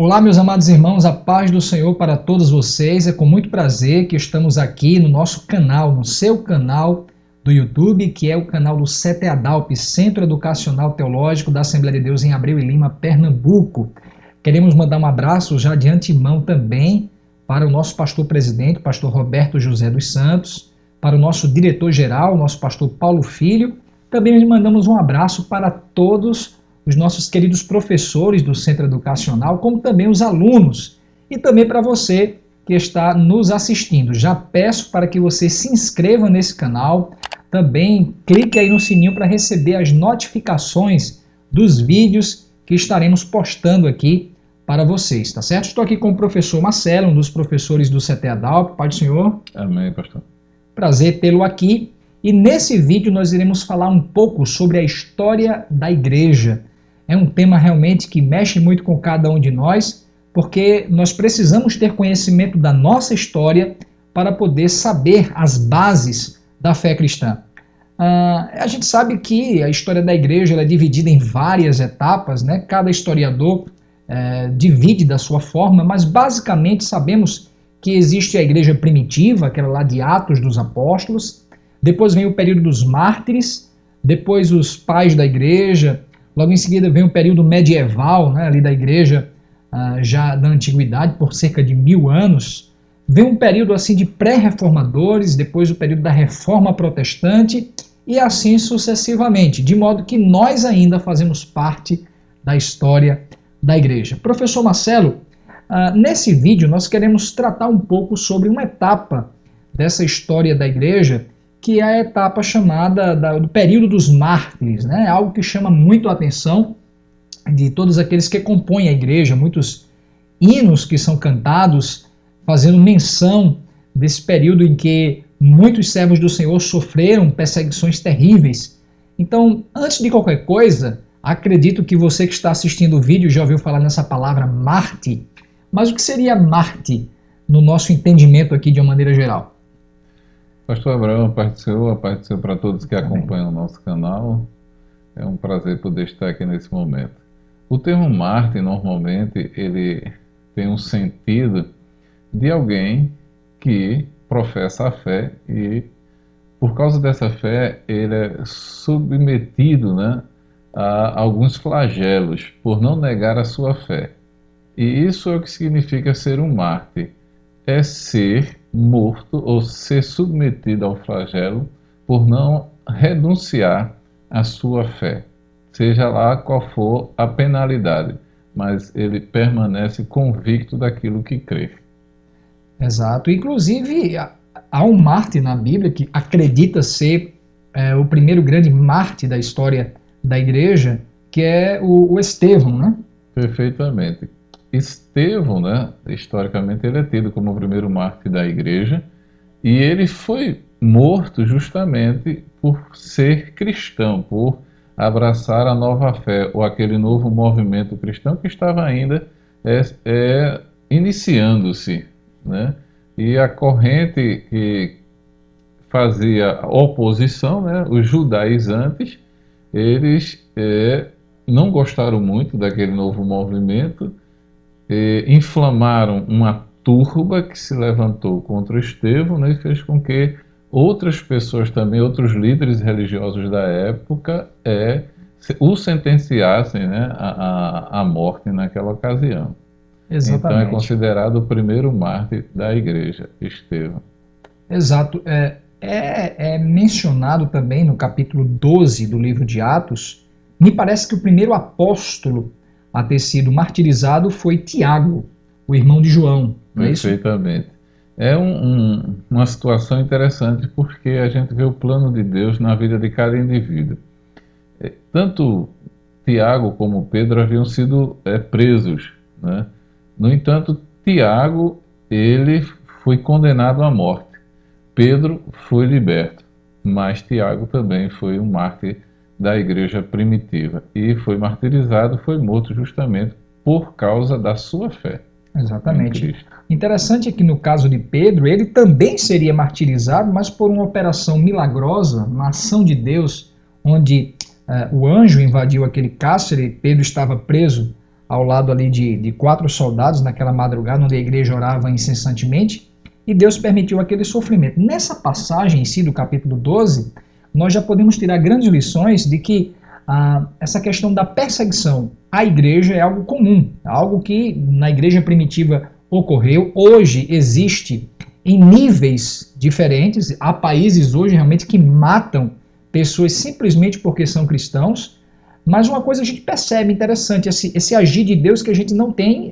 Olá, meus amados irmãos, a paz do Senhor para todos vocês. É com muito prazer que estamos aqui no nosso canal, no seu canal do YouTube, que é o canal do CETEADALP, Centro Educacional Teológico da Assembleia de Deus em Abreu e Lima, Pernambuco. Queremos mandar um abraço já de antemão também para o nosso pastor-presidente, pastor Roberto José dos Santos, para o nosso diretor-geral, nosso pastor Paulo Filho. Também mandamos um abraço para todos os nossos queridos professores do Centro Educacional, como também os alunos, e também para você que está nos assistindo. Já peço para que você se inscreva nesse canal, também clique aí no sininho para receber as notificações dos vídeos que estaremos postando aqui para vocês, tá certo? Estou aqui com o professor Marcelo, um dos professores do CETEADALP. Pai do Senhor. Amém, pastor. Prazer tê-lo aqui. E nesse vídeo nós iremos falar um pouco sobre a história da igreja. É um tema realmente que mexe muito com cada um de nós, porque nós precisamos ter conhecimento da nossa história para poder saber as bases da fé cristã. A gente sabe que a história da igreja ela é dividida em várias etapas, né? Cada historiador divide da sua forma, mas basicamente sabemos que existe a igreja primitiva, aquela lá de Atos dos Apóstolos, depois vem o período dos mártires, depois os pais da igreja. Logo em seguida vem o período medieval, né, ali da igreja já da antiguidade, por cerca de 1000 anos. Vem um período assim de pré-reformadores, depois o período da reforma protestante e assim sucessivamente, de modo que nós ainda fazemos parte da história da igreja. Professor Marcelo, nesse vídeo nós queremos tratar um pouco sobre uma etapa dessa história da igreja, que é a etapa chamada do período dos mártires, né? Algo que chama muito a atenção de todos aqueles que compõem a igreja, muitos hinos que são cantados fazendo menção desse período em que muitos servos do Senhor sofreram perseguições terríveis. Então, antes de qualquer coisa, acredito que você que está assistindo o vídeo já ouviu falar nessa palavra mártir, mas o que seria mártir no nosso entendimento aqui de uma maneira geral? Pastor Abraão, a paz do Senhor para todos que acompanham o nosso canal. É um prazer poder estar aqui nesse momento. O termo mártir, normalmente, ele tem um sentido de alguém que professa a fé e, por causa dessa fé, ele é submetido, né, a alguns flagelos por não negar a sua fé. E isso é o que significa ser um mártir. É ser morto ou ser submetido ao flagelo por não renunciar à sua fé, seja lá qual for a penalidade, mas ele permanece convicto daquilo que crê. Exato. Inclusive, há um mártir na Bíblia que acredita ser o primeiro grande mártir da história da igreja, que é o Estevão, né? Perfeitamente. Estevão, né, historicamente, ele é tido como o primeiro mártir da igreja e ele foi morto justamente por ser cristão, por abraçar a nova fé ou aquele novo movimento cristão que estava ainda iniciando-se, né? E a corrente que fazia oposição, né, os judaizantes, eles não gostaram muito daquele novo movimento, inflamaram uma turba que se levantou contra Estevão, né, e fez com que outras pessoas também, outros líderes religiosos da época, o sentenciassem, né, à morte naquela ocasião. Exatamente. Então é considerado o primeiro mártir da igreja, Estevão. Exato. É mencionado também no capítulo 12 do livro de Atos. Me parece que o primeiro apóstolo a ter sido martirizado foi Tiago, o irmão de João. Não é isso? Perfeitamente. É uma situação interessante porque a gente vê o plano de Deus na vida de cada indivíduo. Tanto Tiago como Pedro haviam sido presos, né? No entanto, Tiago ele foi condenado à morte. Pedro foi liberto, mas Tiago também foi um mártir da igreja primitiva e foi martirizado, foi morto justamente por causa da sua fé. Exatamente. Interessante é que no caso de Pedro, ele também seria martirizado, mas por uma operação milagrosa, uma ação de Deus, onde o anjo invadiu aquele cárcere, Pedro estava preso ao lado ali de 4 soldados naquela madrugada, onde a igreja orava incessantemente, e Deus permitiu aquele sofrimento. Nessa passagem em si do capítulo 12, nós já podemos tirar grandes lições de que essa questão da perseguição à igreja é algo comum, algo que na igreja primitiva ocorreu, hoje existe em níveis diferentes. Há países hoje realmente que matam pessoas simplesmente porque são cristãos, mas uma coisa a gente percebe interessante, esse agir de Deus que a gente não tem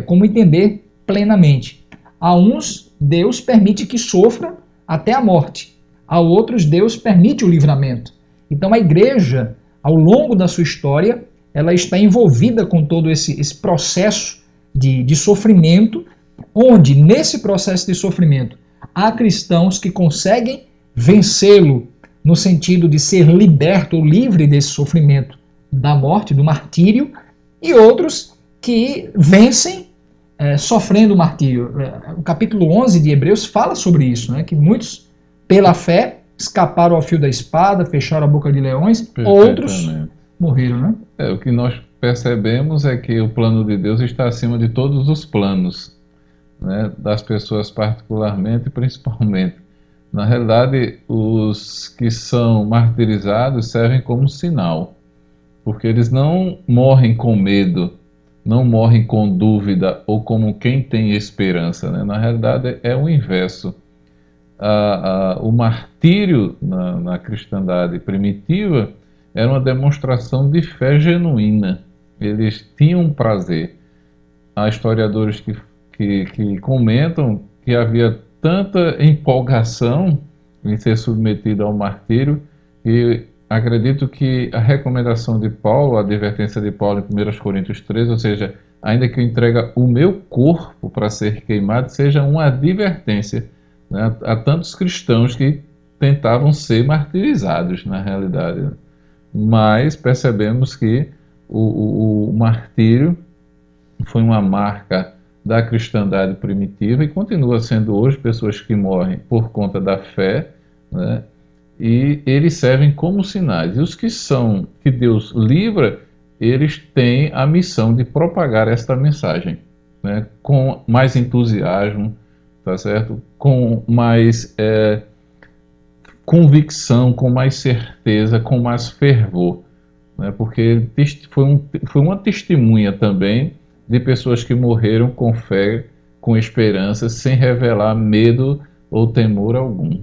como entender plenamente. A uns, Deus permite que sofra até a morte. A outros, Deus permite o livramento. Então a igreja, ao longo da sua história, ela está envolvida com todo esse processo de sofrimento, onde nesse processo de sofrimento há cristãos que conseguem vencê-lo no sentido de ser liberto ou livre desse sofrimento da morte, do martírio, e outros que vencem sofrendo o martírio. O capítulo 11 de Hebreus fala sobre isso, né? Que muitos, pela fé, escaparam ao fio da espada, fecharam a boca de leões, outros morreram, né? O que nós percebemos é que o plano de Deus está acima de todos os planos, né? Das pessoas particularmente e principalmente. Na realidade, os que são martirizados servem como sinal, porque eles não morrem com medo, não morrem com dúvida ou como quem tem esperança, né? Na realidade é o inverso. O martírio na cristandade primitiva era uma demonstração de fé genuína. Eles tinham prazer. Há historiadores que comentam que havia tanta empolgação em ser submetido ao martírio, e acredito que a recomendação de Paulo, a advertência de Paulo em 1 Coríntios 13, ou seja, ainda que eu entregue o meu corpo para ser queimado, seja uma advertência, né, a tantos cristãos que tentavam ser martirizados na realidade. Mas percebemos que o martírio foi uma marca da cristandade primitiva e continua sendo hoje pessoas que morrem por conta da fé, né? E eles servem como sinais. E os que Deus livra, eles têm a missão de propagar esta mensagem, né? Com mais entusiasmo, tá certo? Com mais convicção, com mais certeza, com mais fervor, né? Porque foi uma testemunha também de pessoas que morreram com fé, com esperança, sem revelar medo ou temor algum.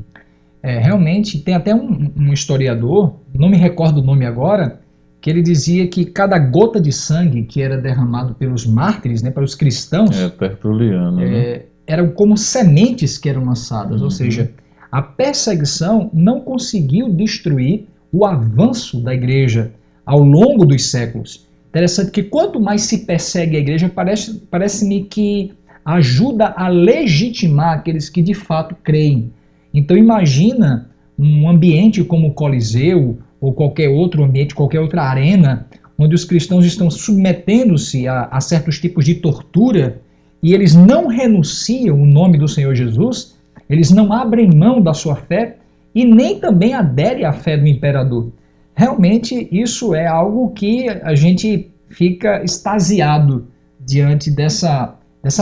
Realmente, tem até um historiador, não me recordo o nome agora, que ele dizia que cada gota de sangue que era derramado pelos mártires, né, para os cristãos, Tertuliano, né? Eram como sementes que eram lançadas, ou seja, a perseguição não conseguiu destruir o avanço da igreja ao longo dos séculos. Interessante que quanto mais se persegue a igreja, parece-me que ajuda a legitimar aqueles que de fato creem. Então imagina um ambiente como o Coliseu ou qualquer outro ambiente, qualquer outra arena, onde os cristãos estão submetendo-se a certos tipos de tortura e eles não renunciam o nome do Senhor Jesus, eles não abrem mão da sua fé e nem também aderem à fé do imperador. Realmente isso é algo que a gente fica extasiado diante dessa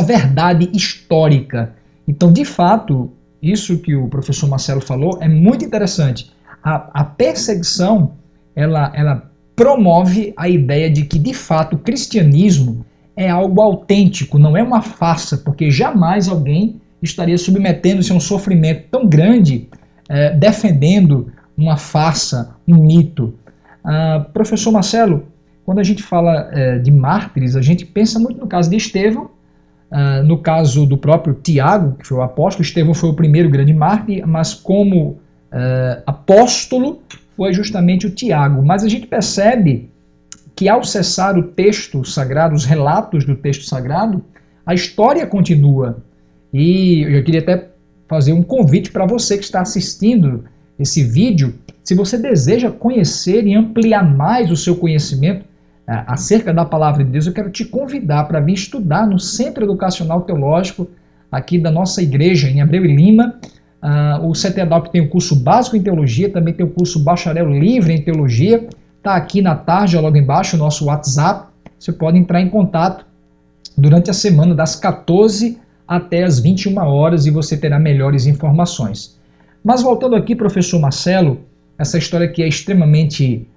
verdade histórica. Então, de fato, isso que o professor Marcelo falou é muito interessante. A perseguição, ela promove a ideia de que, de fato, o cristianismo é algo autêntico, não é uma farsa, porque jamais alguém estaria submetendo-se a um sofrimento tão grande, defendendo uma farsa, um mito. Professor Marcelo, quando a gente fala de mártires, a gente pensa muito no caso de Estevão, no caso do próprio Tiago, que foi o apóstolo. Estevão foi o primeiro grande mártir, mas como apóstolo foi justamente o Tiago. Mas a gente percebe que ao cessar o texto sagrado, os relatos do texto sagrado, a história continua. E eu queria até fazer um convite para você que está assistindo esse vídeo. Se você deseja conhecer e ampliar mais o seu conhecimento acerca da Palavra de Deus, eu quero te convidar para vir estudar no Centro Educacional Teológico aqui da nossa igreja, em Abreu e Lima. O CETEDOP tem o curso básico em teologia, também tem o curso bacharel livre em teologia. Está aqui na tarde, logo embaixo, o nosso WhatsApp. você pode entrar em contato durante a semana, das 14 até as 21 horas, e você terá melhores informações. Mas voltando aqui, professor Marcelo, essa história que é extremamente,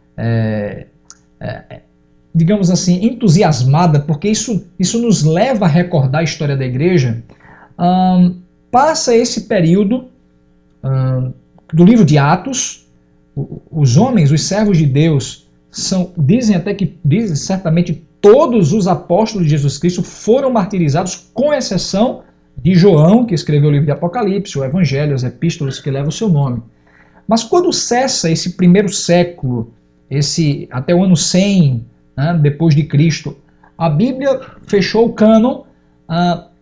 digamos assim, entusiasmada, porque isso nos leva a recordar a história da igreja. Passa esse período do livro de Atos, os homens, os servos de Deus, dizem certamente todos os apóstolos de Jesus Cristo foram martirizados, com exceção de João, que escreveu o livro de Apocalipse, o Evangelho, as epístolas que levam o seu nome. Mas quando cessa esse primeiro século, até o ano 100, né, depois de Cristo, a Bíblia fechou o cânon.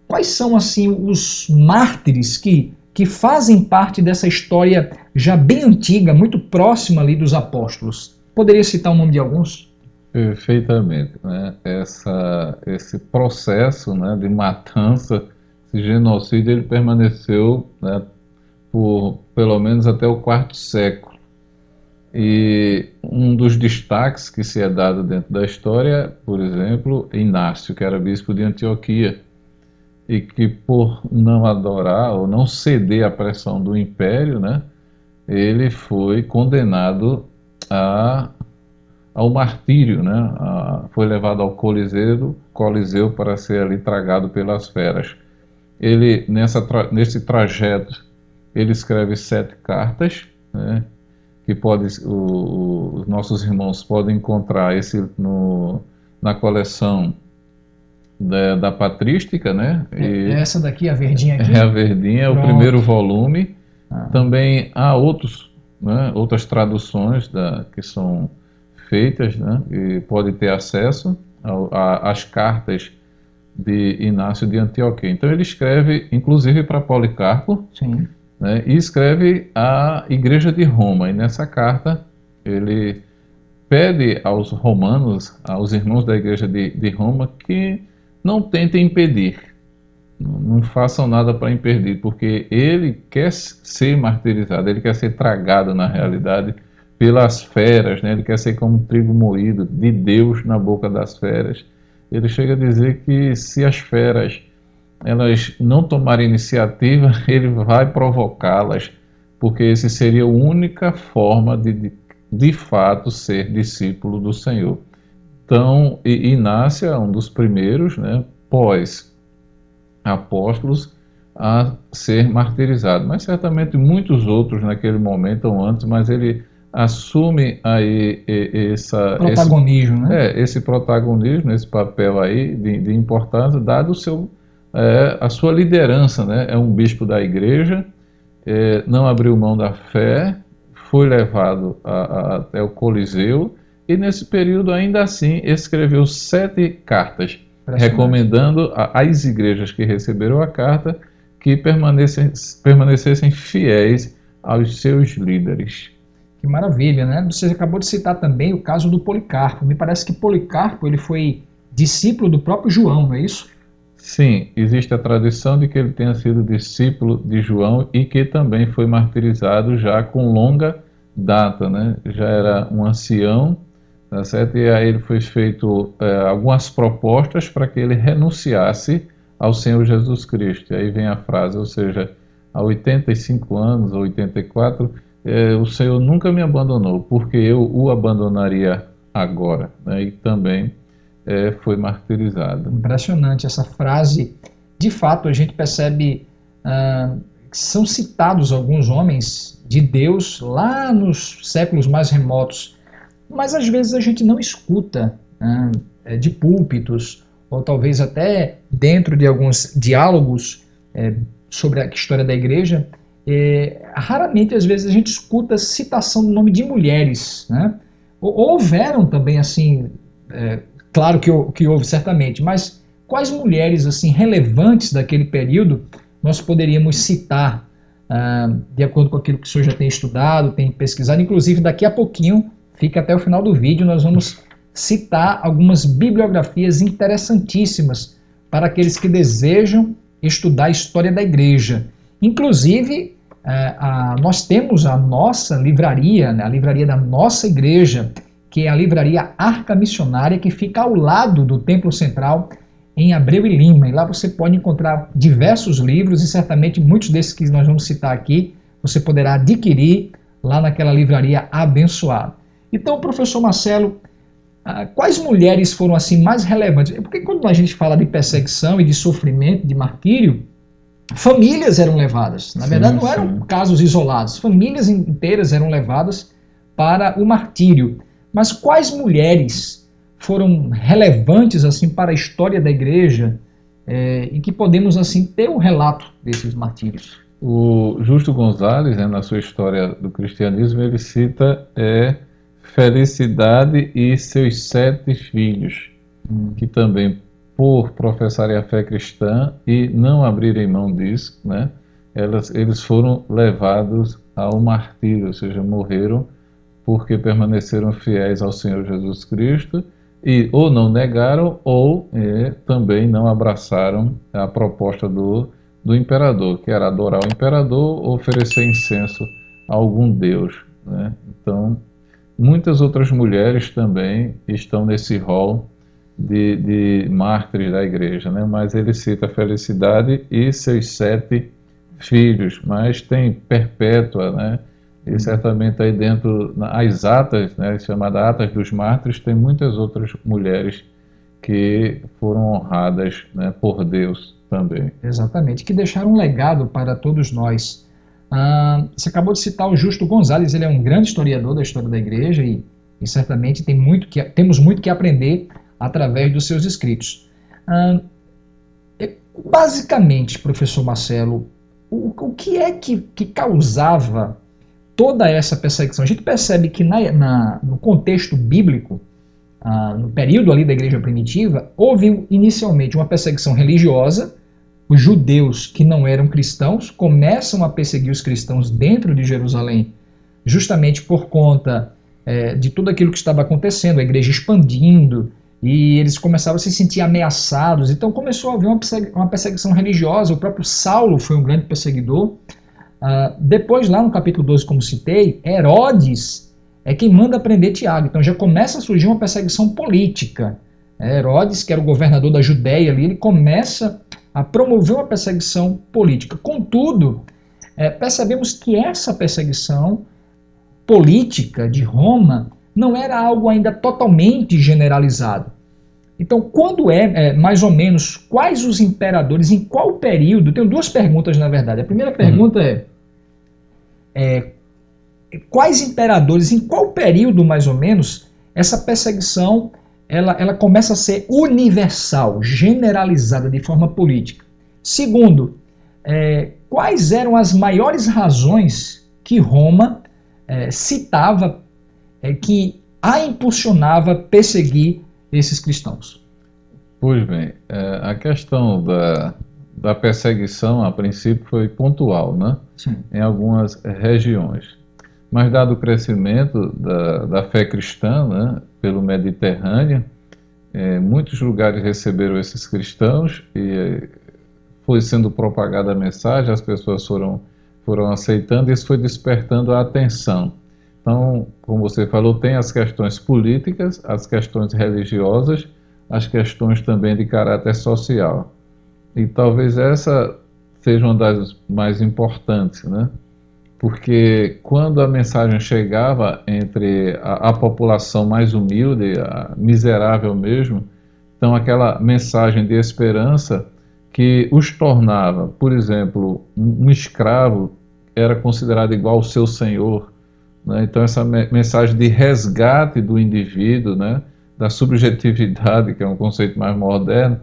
Quais são assim os mártires que fazem parte dessa história já bem antiga, muito próxima ali dos apóstolos? Poderia citar o nome de alguns? Perfeitamente, né? Esse processo, né, de matança, esse genocídio, ele permaneceu, né, por pelo menos até o quarto século. E um dos destaques que se é dado dentro da história, por exemplo, Inácio, que era bispo de Antioquia, e que por não adorar ou não ceder à pressão do império, né, ele foi condenado ao martírio, né, foi levado ao Coliseu para ser ali tragado pelas feras. Ele, nesse trajeto, ele escreve 7 cartas, né, que os nossos irmãos podem encontrar na coleção da patrística, né? Essa daqui, a verdinha aqui? É a verdinha, o primeiro volume. Também há outras traduções que são feitas, né? E pode ter acesso às cartas de Inácio de Antioquia. Então ele escreve, inclusive, para Policarpo. Sim. Né, e escreve à Igreja de Roma. E nessa carta ele pede aos romanos, aos irmãos da Igreja de Roma, que não tentem impedir, não façam nada para impedir, porque ele quer ser martirizado, ele quer ser tragado, na realidade, pelas feras, né? Ele quer ser como trigo moído de Deus na boca das feras. Ele chega a dizer que se as feras elas não tomarem iniciativa, ele vai provocá-las, porque essa seria a única forma de fato ser discípulo do Senhor. Então, Inácio é um dos primeiros, né, pós-apóstolos, a ser martirizado, mas certamente muitos outros naquele momento ou antes, mas ele assume aí esse protagonismo, esse papel aí de importância, dado a sua liderança, né? É um bispo da igreja, não abriu mão da fé, foi levado até o Coliseu, e nesse período ainda assim escreveu 7 cartas, recomendando às igrejas que receberam a carta que permanecessem fiéis aos seus líderes. Que maravilha, né? Você acabou de citar também o caso do Policarpo. Me parece que Policarpo ele foi discípulo do próprio João, não é isso? Sim, existe a tradição de que ele tenha sido discípulo de João e que também foi martirizado já com longa data, né? Já era um ancião, tá certo? E aí ele foi feito algumas propostas para que ele renunciasse ao Senhor Jesus Cristo. E aí vem a frase, ou seja, há 85 anos, ou 84, o Senhor nunca me abandonou, porque eu o abandonaria agora, né? E também foi martirizado. Impressionante essa frase. De fato, a gente percebe que são citados alguns homens de Deus lá nos séculos mais remotos, mas às vezes a gente não escuta de púlpitos, ou talvez até dentro de alguns diálogos sobre a história da igreja. Raramente, às vezes, a gente escuta citação do nome de mulheres, né? Houveram também, assim, claro que houve certamente, mas quais mulheres assim relevantes daquele período nós poderíamos citar, de acordo com aquilo que o senhor já tem estudado, tem pesquisado? Inclusive, daqui a pouquinho, fica até o final do vídeo, nós vamos citar algumas bibliografias interessantíssimas para aqueles que desejam estudar a história da igreja. Inclusive, nós temos a nossa livraria, né, a livraria da nossa igreja, que é a livraria Arca Missionária, que fica ao lado do Templo Central, em Abreu e Lima. E lá você pode encontrar diversos livros e certamente muitos desses que nós vamos citar aqui você poderá adquirir lá naquela livraria abençoada. Então, professor Marcelo, quais mulheres foram assim mais relevantes? Porque quando a gente fala de perseguição e de sofrimento, de martírio, famílias eram levadas. Na verdade, não eram casos isolados. Famílias inteiras eram levadas para o martírio. Mas quais mulheres foram relevantes assim para a história da igreja e que podemos assim ter um relato desses martírios? O Justo Gonzalez, na sua história do cristianismo, ele cita Felicidade e seus 7 filhos, que também, por professarem a fé cristã e não abrirem mão disso, né, eles foram levados ao martírio, ou seja, morreram porque permaneceram fiéis ao Senhor Jesus Cristo e ou não negaram ou também não abraçaram a proposta do imperador, que era adorar o imperador ou oferecer incenso a algum deus, né? Então, muitas outras mulheres também estão nesse rol de mártires da igreja, né? Mas ele cita Felicidade e seus 7 filhos, mas tem Perpétua, né? E certamente aí dentro, as atas, né, chamadas Atas dos Mártires, tem muitas outras mulheres que foram honradas, né, por Deus também. Exatamente, que deixaram um legado para todos nós. Você acabou de citar o Justo Gonzalez, ele é um grande historiador da história da igreja e certamente temos muito que aprender através dos seus escritos. Basicamente, professor Marcelo, o que é que causava toda essa perseguição? A gente percebe que no contexto bíblico, no período ali da igreja primitiva, houve inicialmente uma perseguição religiosa. Os judeus que não eram cristãos começam a perseguir os cristãos dentro de Jerusalém, justamente por conta de tudo aquilo que estava acontecendo, a igreja expandindo, e eles começaram a se sentir ameaçados. Então começou a haver uma perseguição religiosa. O próprio Saulo foi um grande perseguidor. Depois, lá no capítulo 12, como citei, Herodes é quem manda prender Tiago. Então já começa a surgir uma perseguição política. Herodes, que era o governador da Judéia ali, ele começa a promover uma perseguição política. Contudo, percebemos que essa perseguição política de Roma não era algo ainda totalmente generalizado. Então, quando mais ou menos, quais os imperadores, em qual período? Tenho 2 perguntas, na verdade. A primeira pergunta quais imperadores, em qual período, mais ou menos, essa perseguição ela começa a ser universal, generalizada de forma política? Segundo, quais eram as maiores razões que Roma citava que a impulsionava a perseguir esses cristãos? Pois bem, a questão da perseguição, a princípio, foi pontual, né? Sim. Em algumas regiões. Mas, dado o crescimento da fé cristã, né, pelo Mediterrâneo, muitos lugares receberam esses cristãos e foi sendo propagada a mensagem, as pessoas foram aceitando e isso foi despertando a atenção. Então, como você falou, tem as questões políticas, as questões religiosas, as questões também de caráter social. E talvez essa seja uma das mais importantes, né? Porque quando a mensagem chegava entre a população mais humilde, a miserável mesmo, então aquela mensagem de esperança que os tornava, por exemplo, um escravo era considerado igual ao seu senhor, né? Então essa mensagem de resgate do indivíduo, né? Da subjetividade, que é um conceito mais moderno,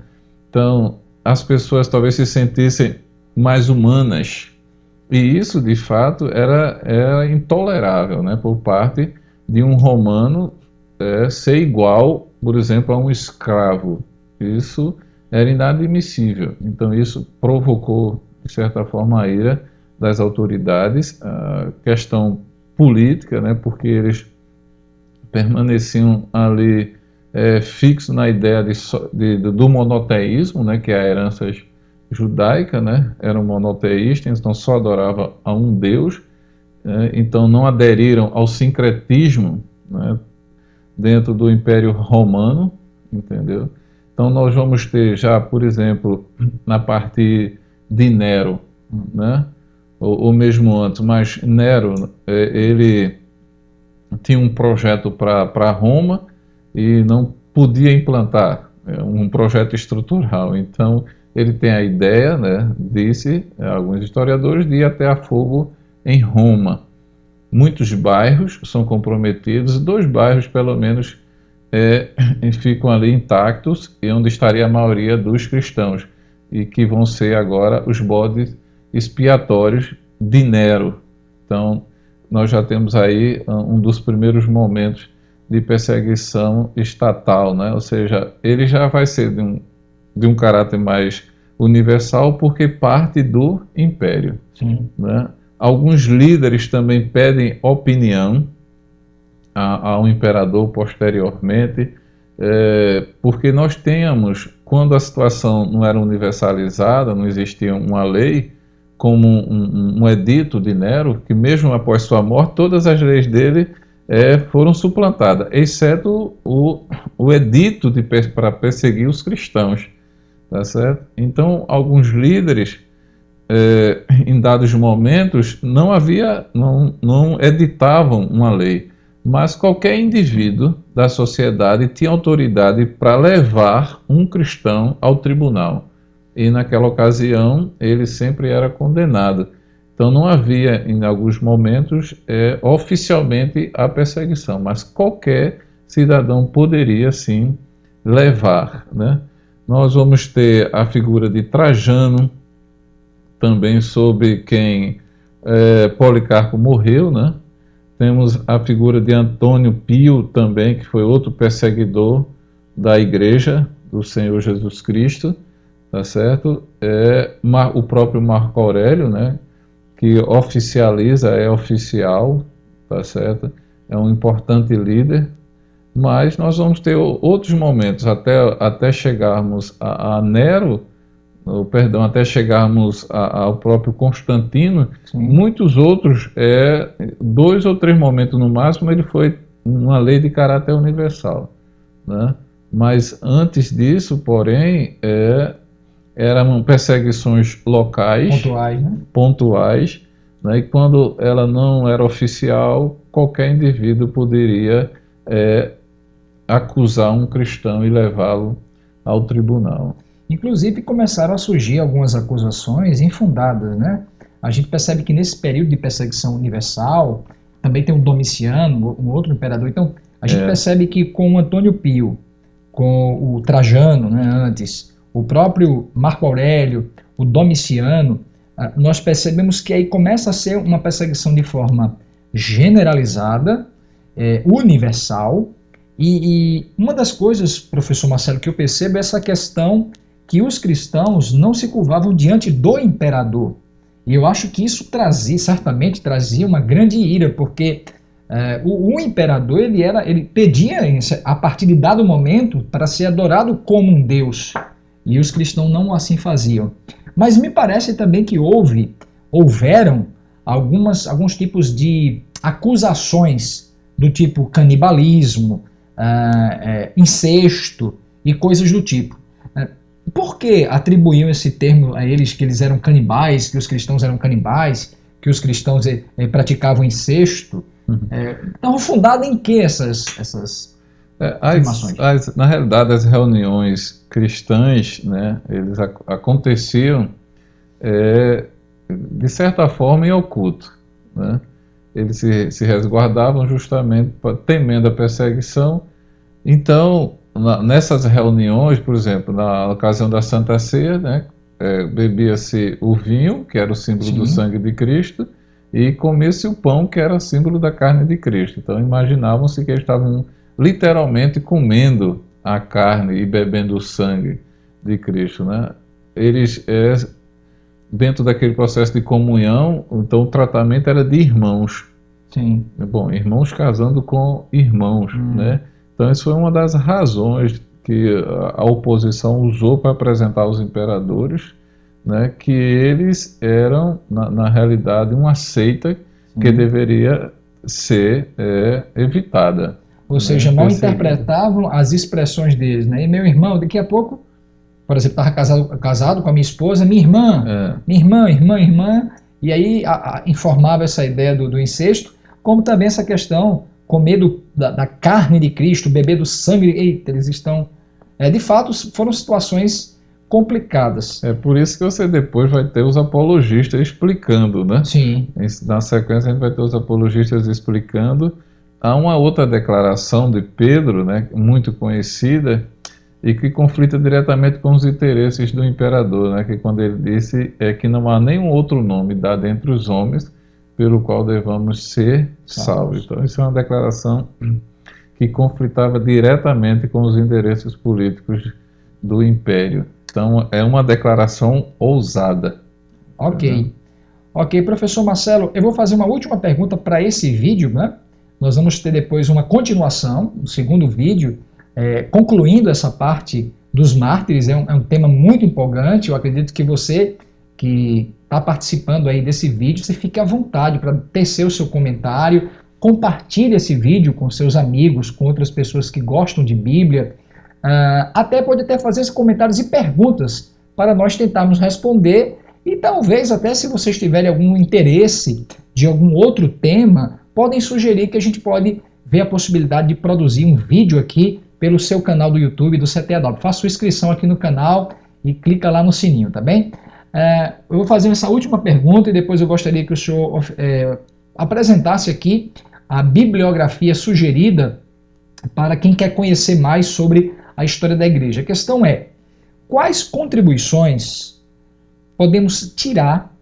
então as pessoas talvez se sentissem mais humanas. E isso, de fato, era intolerável, né, por parte de um romano ser igual, por exemplo, a um escravo. Isso era inadmissível. Então, isso provocou, de certa forma, a ira das autoridades, a questão política, né, porque eles permaneciam ali fixos na ideia do monoteísmo, né, que é a herança judaica, né? Eram monoteístas, então só adorava a um Deus, então não aderiram ao sincretismo, né, dentro do Império Romano, entendeu? Então nós vamos ter já, por exemplo, na parte de Nero, né? Ou mesmo antes, mas Nero, ele tinha um projeto para Roma e não podia implantar um projeto estrutural. Então ele tem a ideia, né, disse alguns historiadores, de ir até a fogo em Roma. Muitos bairros são comprometidos, 2 bairros pelo menos ficam ali intactos, e onde estaria a maioria dos cristãos, e que vão ser agora os bodes expiatórios de Nero. Então, nós já temos aí um dos primeiros momentos de perseguição estatal, né? Ou seja, ele já vai ser de um caráter mais universal, porque parte do império. Sim. Né? Alguns líderes também pedem opinião ao imperador posteriormente, porque nós tínhamos, quando a situação não era universalizada, não existia uma lei, como um edito de Nero, que mesmo após sua morte, todas as leis dele foram suplantadas, exceto o edito para perseguir os cristãos. Tá certo? Então, alguns líderes, em dados momentos, não editavam uma lei, mas qualquer indivíduo da sociedade tinha autoridade para levar um cristão ao tribunal. E naquela ocasião ele sempre era condenado. Então não havia, em alguns momentos, oficialmente a perseguição, mas qualquer cidadão poderia sim levar, né? Nós vamos ter a figura de Trajano, também sobre quem Policarpo morreu, né? Temos a figura de Antônio Pio também, que foi outro perseguidor da igreja do Senhor Jesus Cristo, tá certo? O próprio Marco Aurélio, né? Que oficializa, é oficial, tá certo? É um importante líder, mas nós vamos ter outros momentos até chegarmos a Nero, até chegarmos ao próprio Constantino. Sim. Muitos outros, 2 ou 3 momentos no máximo, ele foi uma lei de caráter universal, né? Mas antes disso, porém, eram perseguições locais, pontuais, né? E quando ela não era oficial, qualquer indivíduo poderia acusar um cristão e levá-lo ao tribunal. Inclusive começaram a surgir algumas acusações infundadas, né? A gente percebe que nesse período de perseguição universal, também tem o Domiciano, um outro imperador. Então, a gente percebe que com o Antônio Pio, com o Trajano, né, antes, o próprio Marco Aurélio, o Domiciano, nós percebemos que aí começa a ser uma perseguição de forma generalizada, universal, e uma das coisas, professor Marcelo, que eu percebo é essa questão que os cristãos não se curvavam diante do imperador. E eu acho que isso certamente trazia uma grande ira, porque o imperador ele pedia, a partir de dado momento, para ser adorado como um deus. E os cristãos não assim faziam. Mas me parece também que houveram alguns tipos de acusações, do tipo canibalismo, incesto e coisas do tipo. Por que atribuíam esse termo a eles, que eles eram canibais, que os cristãos eram canibais, que os cristãos praticavam incesto? Estavam fundadas em que essas afirmações? Na realidade, as reuniões cristãs, né, eles aconteciam de certa forma em oculto, né? Eles se resguardavam justamente temendo a perseguição. Então, nessas reuniões, por exemplo, na ocasião da Santa Ceia, né, bebia-se o vinho, que era o símbolo do sangue de Cristo, e comia-se o pão, que era o símbolo da carne de Cristo. Então imaginavam-se que eles estavam literalmente comendo a carne e bebendo o sangue de Cristo, né? Eles, dentro daquele processo de comunhão, então o tratamento era de irmãos. Sim. Bom, irmãos casando com irmãos, né? Então, isso foi uma das razões que a oposição usou para apresentar aos imperadores, né, que eles eram, na realidade, uma seita que deveria ser evitada. Ou seja, mal Perseguido. interpretavam as expressões deles, né? E meu irmão, daqui a pouco, por exemplo, estava casado com a minha esposa, minha irmã, irmã, e aí informava essa ideia do incesto, como também essa questão, comer da carne de Cristo, beber do sangue, eita, eles estão... de fato, foram situações complicadas. É por isso que você depois vai ter os apologistas explicando, né? Sim. Na sequência a gente vai ter os apologistas explicando. Há uma outra declaração de Pedro, né, muito conhecida, e que conflita diretamente com os interesses do imperador, né, que quando ele disse que não há nenhum outro nome dado entre os homens pelo qual devamos ser salvos. Então isso é uma declaração que conflitava diretamente com os interesses políticos do império. Então é uma declaração ousada. Ok. Ok, professor Marcelo, eu vou fazer uma última pergunta para esse vídeo, né? Nós vamos ter depois uma continuação, um segundo vídeo, concluindo essa parte dos mártires. É um tema muito empolgante. Eu acredito que você que está participando aí desse vídeo, você fique à vontade para tecer o seu comentário, compartilhe esse vídeo com seus amigos, com outras pessoas que gostam de Bíblia. Pode até fazer esses comentários e perguntas para nós tentarmos responder, e talvez até se vocês tiverem algum interesse de algum outro tema, podem sugerir que a gente pode ver a possibilidade de produzir um vídeo aqui pelo seu canal do YouTube do CTAW. Faça sua inscrição aqui no canal e clica lá no sininho, tá bem? Eu vou fazer essa última pergunta e depois eu gostaria que o senhor apresentasse aqui a bibliografia sugerida para quem quer conhecer mais sobre a história da igreja. A questão é, quais contribuições podemos tirar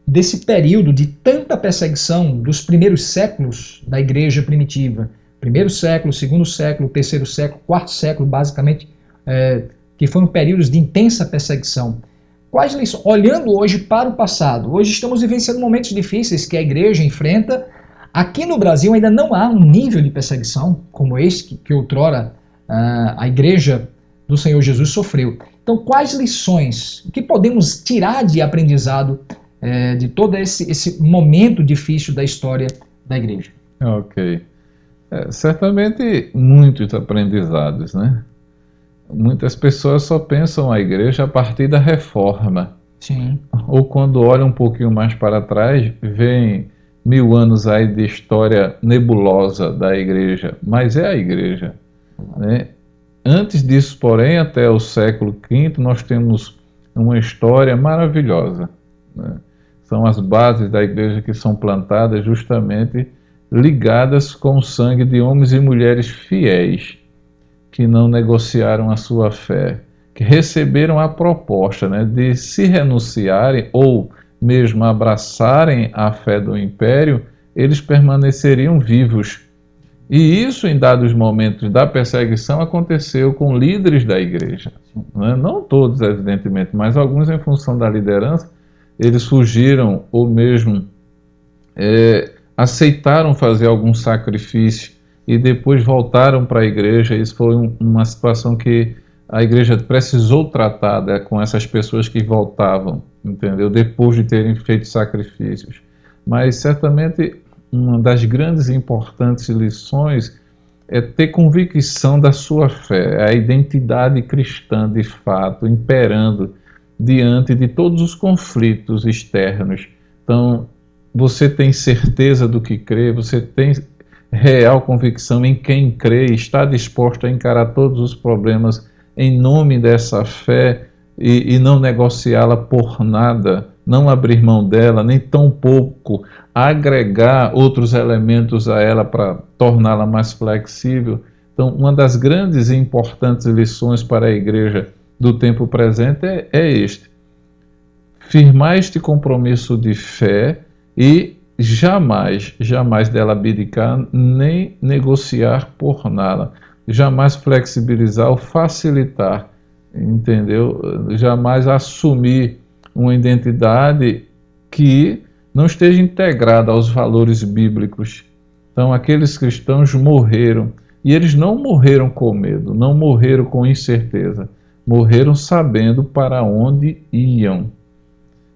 desse período de tanta perseguição dos primeiros séculos da igreja primitiva? Primeiro século, segundo século, terceiro século, quarto século, basicamente, que foram períodos de intensa perseguição. Quais lições? Olhando hoje para o passado, hoje estamos vivenciando momentos difíceis que a igreja enfrenta. Aqui no Brasil ainda não há um nível de perseguição como esse que outrora a igreja do Senhor Jesus sofreu. Então, quais lições, o que podemos tirar de aprendizado de todo esse momento difícil da história da igreja? Ok. Certamente muitos aprendizados, né? Muitas pessoas só pensam a igreja a partir da reforma. Sim. Ou quando olham um pouquinho mais para trás, veem 1000 anos aí de história nebulosa da igreja, mas é a igreja, né? Antes disso, porém, até o século V, nós temos uma história maravilhosa, né? São as bases da igreja que são plantadas justamente ligadas com o sangue de homens e mulheres fiéis, que não negociaram a sua fé, que receberam a proposta, né, de se renunciarem ou mesmo abraçarem a fé do império, eles permaneceriam vivos. E isso, em dados momentos da perseguição, aconteceu com líderes da igreja. Né? Não todos, evidentemente, mas alguns, em função da liderança, eles fugiram ou mesmo aceitaram fazer algum sacrifício e depois voltaram para a igreja. Isso foi uma situação que a igreja precisou tratar com essas pessoas que voltavam, entendeu? Depois de terem feito sacrifícios. Mas certamente uma das grandes e importantes lições é ter convicção da sua fé, a identidade cristã de fato imperando diante de todos os conflitos externos. Então, você tem certeza do que crê, você tem real convicção em quem crê, está disposto a encarar todos os problemas em nome dessa fé e não negociá-la por nada, não abrir mão dela, nem tampouco agregar outros elementos a ela para torná-la mais flexível. Então, uma das grandes e importantes lições para a igreja do tempo presente é este: firmar este compromisso de fé e jamais dela abdicar nem negociar por nada, jamais flexibilizar ou facilitar, entendeu? Jamais assumir uma identidade que não esteja integrada aos valores bíblicos. Então, aqueles cristãos morreram, e eles não morreram com medo, não morreram com incerteza, morreram sabendo para onde iam.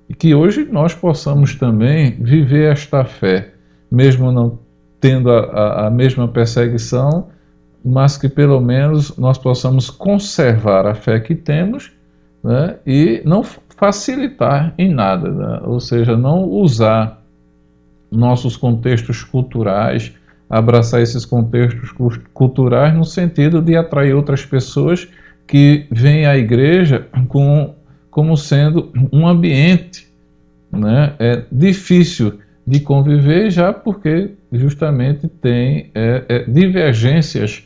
E que hoje nós possamos também viver esta fé, mesmo não tendo a mesma perseguição, mas que pelo menos nós possamos conservar a fé que temos, né, e não facilitar em nada, né, ou seja, não usar nossos contextos culturais, abraçar esses contextos culturais no sentido de atrair outras pessoas que veem a igreja como sendo um ambiente, né, difícil de conviver, já porque justamente tem divergências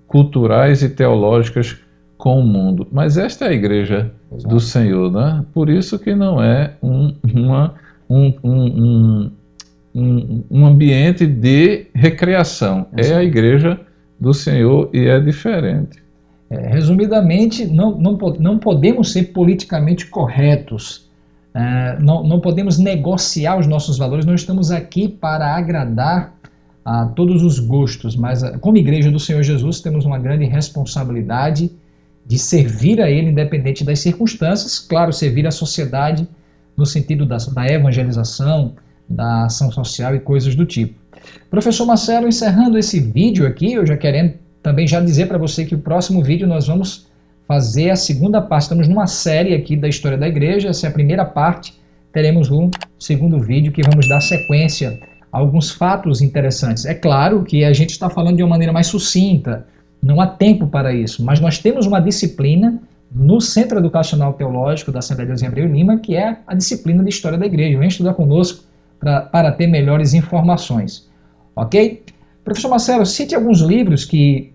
culturais e teológicas com o mundo. Mas esta é a igreja do Senhor, né? Por isso que não é um ambiente de recreação. É a igreja do Senhor e é diferente. Resumidamente, não podemos ser politicamente corretos, não podemos negociar os nossos valores, nós estamos aqui para agradar a todos os gostos, mas como igreja do Senhor Jesus temos uma grande responsabilidade de servir a Ele independente das circunstâncias, claro, servir a sociedade no sentido da evangelização, da ação social e coisas do tipo. Professor Marcelo, encerrando esse vídeo aqui, eu já querendo também já dizer para você que o próximo vídeo nós vamos fazer a segunda parte. Estamos numa série aqui da história da igreja, essa é a primeira parte, teremos um segundo vídeo que vamos dar sequência a alguns fatos interessantes. É claro que a gente está falando de uma maneira mais sucinta, não há tempo para isso, mas nós temos uma disciplina no Centro Educacional Teológico da Assembleia de Deus em Abreu e Lima, que é a disciplina de História da Igreja. Vem estudar conosco para ter melhores informações. Ok? Professor Marcelo, cite alguns livros que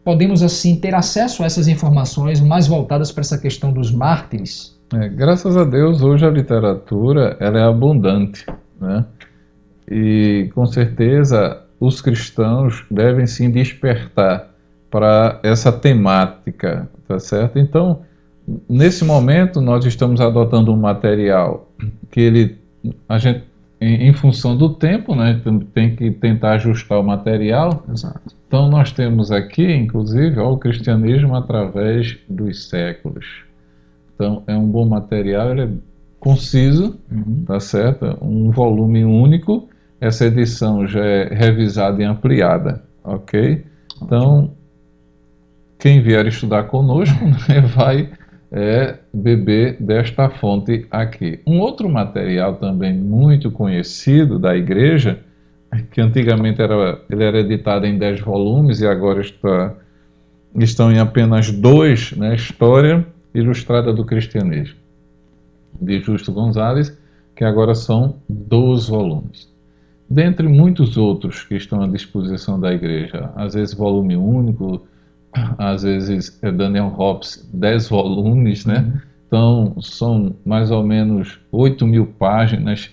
podemos assim ter acesso a essas informações mais voltadas para essa questão dos mártires. Graças a Deus, hoje a literatura ela é abundante, né? E com certeza os cristãos devem sim despertar para essa temática, tá certo? Então, nesse momento nós estamos adotando um material que a gente, em função do tempo, né, tem que tentar ajustar o material. Exato. Então nós temos aqui, inclusive, o cristianismo através dos séculos. Então é um bom material, ele é conciso, tá certo? Um volume único. Essa edição já é revisada e ampliada, ok? Então, quem vier estudar conosco, né, vai beber desta fonte aqui. Um outro material também muito conhecido da igreja, que antigamente ele era editado em 10 volumes e agora estão em apenas 2, né, História Ilustrada do Cristianismo, de Justo Gonzalez, que agora são 12 volumes. Dentre muitos outros que estão à disposição da igreja, às vezes volume único, às vezes Daniel Hobbes, 10 volumes, né? Então são mais ou menos 8.000 páginas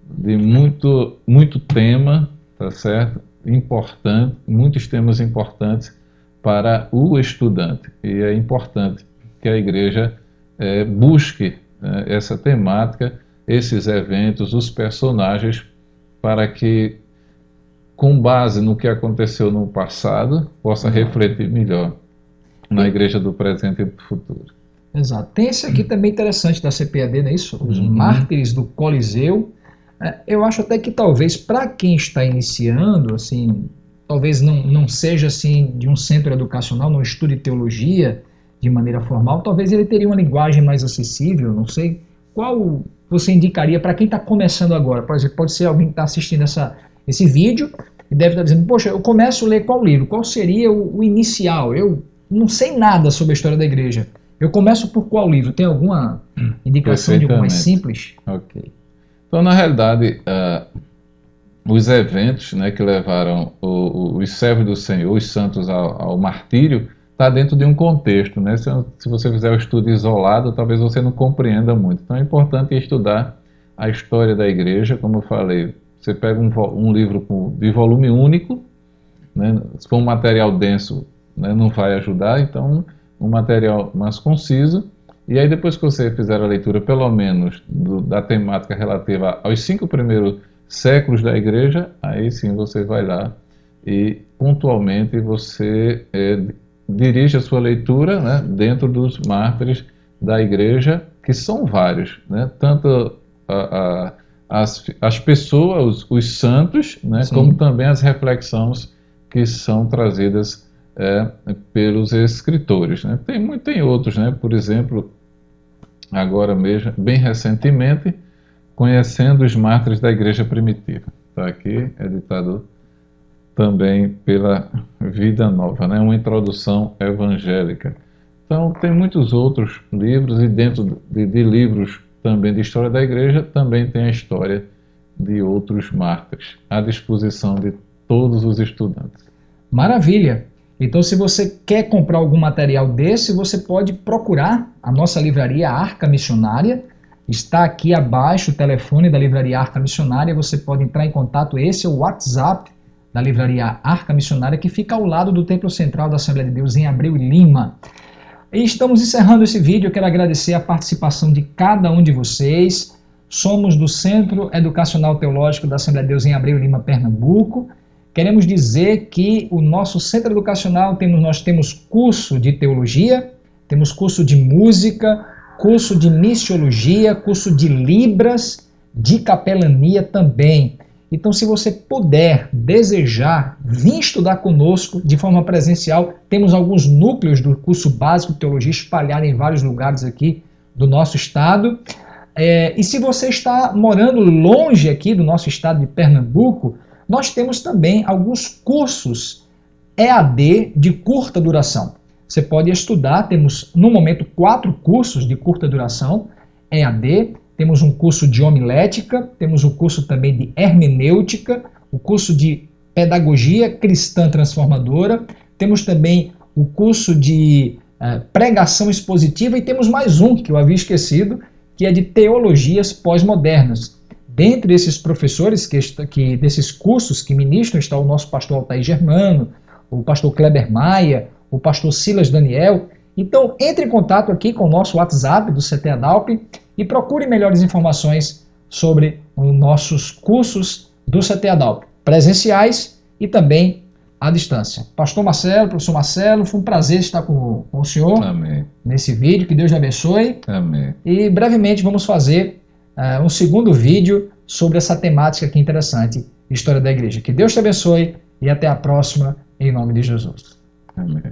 de muito tema, tá certo? Importante, muitos temas importantes para o estudante. E é importante que a igreja busque, né, essa temática, esses eventos, os personagens, para que, com base no que aconteceu no passado, possa refletir melhor na igreja do presente e do futuro. Exato. Tem esse aqui também interessante da CPAD, não é isso? Os mártires do Coliseu. Eu acho até que talvez para quem está iniciando, assim, talvez não seja assim de um centro educacional, não estude teologia de maneira formal, talvez ele teria uma linguagem mais acessível, não sei. Qual você indicaria para quem está começando agora? Por exemplo, pode ser alguém que está assistindo esse vídeo e deve estar dizendo, poxa, eu começo a ler qual livro? Qual seria o inicial? Eu não sei nada sobre a história da igreja. Eu começo por qual livro? Tem alguma indicação de algum mais simples? Ok. Então, na realidade, os eventos, né, que levaram os servos do Senhor, os santos ao martírio, está dentro de um contexto, né? Se você fizer o estudo isolado, talvez você não compreenda muito. Então é importante estudar a história da igreja, como eu falei. Você pega um livro de volume único, né? Se for um material denso, né, não vai ajudar, então um material mais conciso. E aí depois que você fizer a leitura, pelo menos, da temática relativa aos 5 primeiros séculos da igreja, aí sim você vai lá e pontualmente você dirige a sua leitura, né, dentro dos mártires da igreja, que são vários, né, tanto as pessoas, os santos, né, como também as reflexões que são trazidas pelos escritores, né? Tem outros, né? Por exemplo, agora mesmo, bem recentemente, Conhecendo os Mártires da Igreja Primitiva. Está aqui, editado também pela Vida Nova, né? Uma introdução evangélica. Então, tem muitos outros livros, e dentro de livros também de história da igreja, também tem a história de outros mártires, à disposição de todos os estudantes. Maravilha! Então, se você quer comprar algum material desse, você pode procurar a nossa livraria Arca Missionária. Está aqui abaixo o telefone da livraria Arca Missionária, você pode entrar em contato, esse é o WhatsApp da livraria Arca Missionária, que fica ao lado do Templo Central da Assembleia de Deus, em Abreu e Lima. E estamos encerrando esse vídeo. Eu quero agradecer a participação de cada um de vocês. Somos do Centro Educacional Teológico da Assembleia de Deus em Abreu e Lima, Pernambuco. Queremos dizer que o nosso centro educacional, nós temos curso de teologia, temos curso de música, curso de missiologia, curso de Libras, de capelania também. Então, se você puder, desejar, vir estudar conosco de forma presencial, temos alguns núcleos do curso básico de teologia espalhados em vários lugares aqui do nosso estado. E se você está morando longe aqui do nosso estado de Pernambuco, nós temos também alguns cursos EAD de curta duração. Você pode estudar, temos no momento 4 cursos de curta duração, EAD, temos um curso de homilética, temos um curso também de hermenêutica, o curso de pedagogia cristã transformadora, temos também o curso de pregação expositiva e temos mais um que eu havia esquecido, que é de teologias pós-modernas. Dentre esses professores, desses cursos que ministram, está o nosso pastor Altair Germano, o pastor Kleber Maia, o pastor Silas Daniel. Então, entre em contato aqui com o nosso WhatsApp do CT Adalp e procure melhores informações sobre os nossos cursos do CT Adalp, presenciais e também à distância. Pastor Marcelo, professor Marcelo, foi um prazer estar com o senhor. Amém. Nesse vídeo, que Deus lhe abençoe. Amém. E brevemente vamos fazer um segundo vídeo sobre essa temática aqui interessante, História da Igreja. Que Deus te abençoe e até a próxima, em nome de Jesus. Amém.